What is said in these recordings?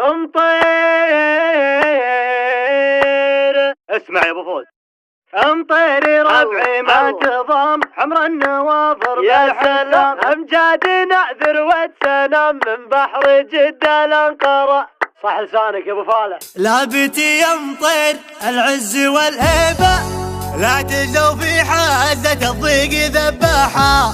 امطير اسمع يا ابو فوز، امطيري ربعي ما تضام حمر النواظر يا سلام، امجاد نعذر واتسلام من بحر جدة الانقرة. صح لسانك يا ابو فالح. لابتي يمطر العز والهيبة، لا تجلو في حازة الضيق ذباحة،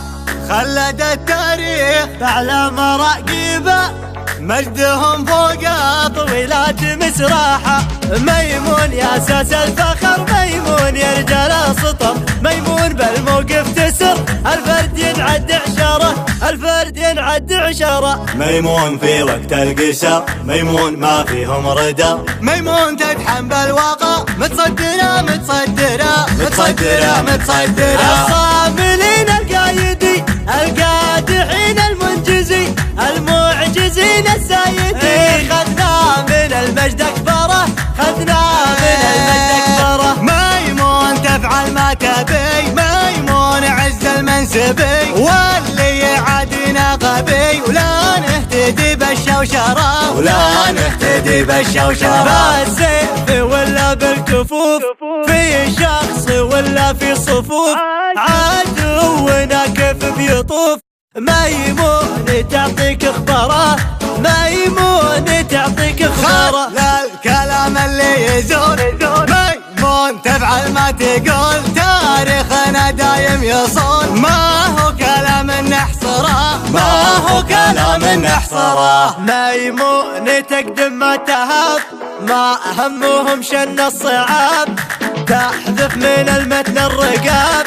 خلد التاريخ فعلى مراقبة، مجدهم فوق طويلات مسراحة. ميمون يا اساس الفخر، ميمون يا رجال السطر، ميمون بالموقف تسر، الفرد ينعد عشرة، الفرد ينعد عشرة. ميمون في وقت القشر، ميمون ما فيهم ردا، ميمون تدحم بالواقع، متصدرة متصدرة متصدرة متصدرة. الصاملين القايدي، القادحين المنجزي، المعجزين السايدين، خذنا من المجد اكبره، خذنا من المجد اكبره. ميمون تفعل ما تبي، ميمون عز المنسبي، واللي يعادينا غبي، ولا نهتدي بالشوشره، ولا نهتدي بالشوشره. بالسيف ولا بالكفوف، في شخص ولا في صفوف، عدونا كيف بيطوف. ميمون تعطيك اخباره، ميمون تعطيك اخباره. لا الكلام اللي يزور، ميمون تفعل ما تقول، تاريخنا دايم يصون، ما هو كلام نحصره، ما هو كلام نحصره. ميمون تقدم ما تهاب، ما همهم شن الصعاب، تحذف من المتن الرقاب،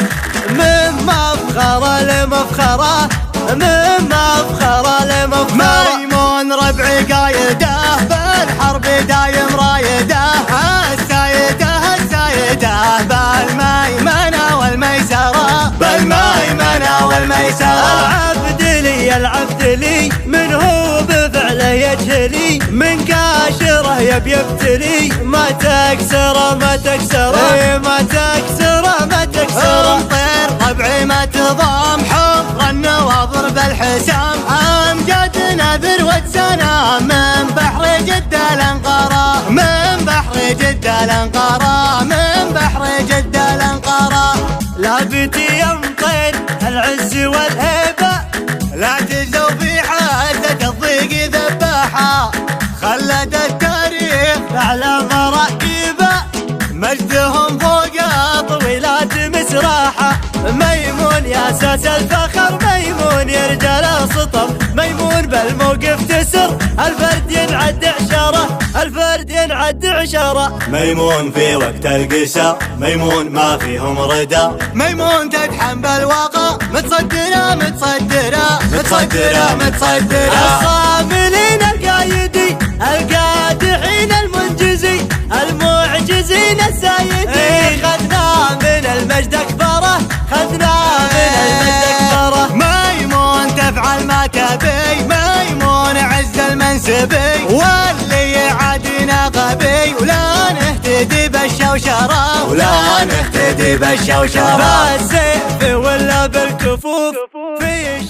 من مفخرة لمفخرة، من مفخرة لمفخرة. ميمون ربعي قايده، بالحرب دايم رايده، السايده السايده، بالميمنة والميسرة، بالميمنة والميسرة. العبد لي العبد لي، من هو بفعله يجهلي، من كاشره يبي يبتلي، ما تكسره ما تكسره، ما تكسره ما تكسره. امطير ربعي ما تضام حمر النواظر بالحسام، امجاد نذر واتسنام من بحر جدة الانقرة، من بحر جدة الانقرة، من بحر جدة الانقرة. لابتي يمطر العز والهيبة، لا تجلو في حازة الضيق ذباحة، خلد التاريخ فعلى مراقبة، مجدهم فوق طويلات مسراحة. ميمون يا اساس الفخر، ميمون يا رجال السطر، ميمون بالموقف تسر، الفرد ينعد عشرة، الفرد ينعد عشرة. ميمون في وقت القشر، ميمون ما فيهم ردا، ميمون تدحم بالواقع، متصدرة متصدرة متصدرة متصدرة. الصاملين القايدي، القادحين المنجزي، المعجزين السايدين، خذنا من المجد اكبره، خذنا من المجد اكبره. ميمون تفعل ما تبي، ميمون عز المنسبي، واللي يعادينا غبي، ولا نهتدي بالشوشره، ولا نهتدي بالشوشره. بالسيف ولا بالكفوف، في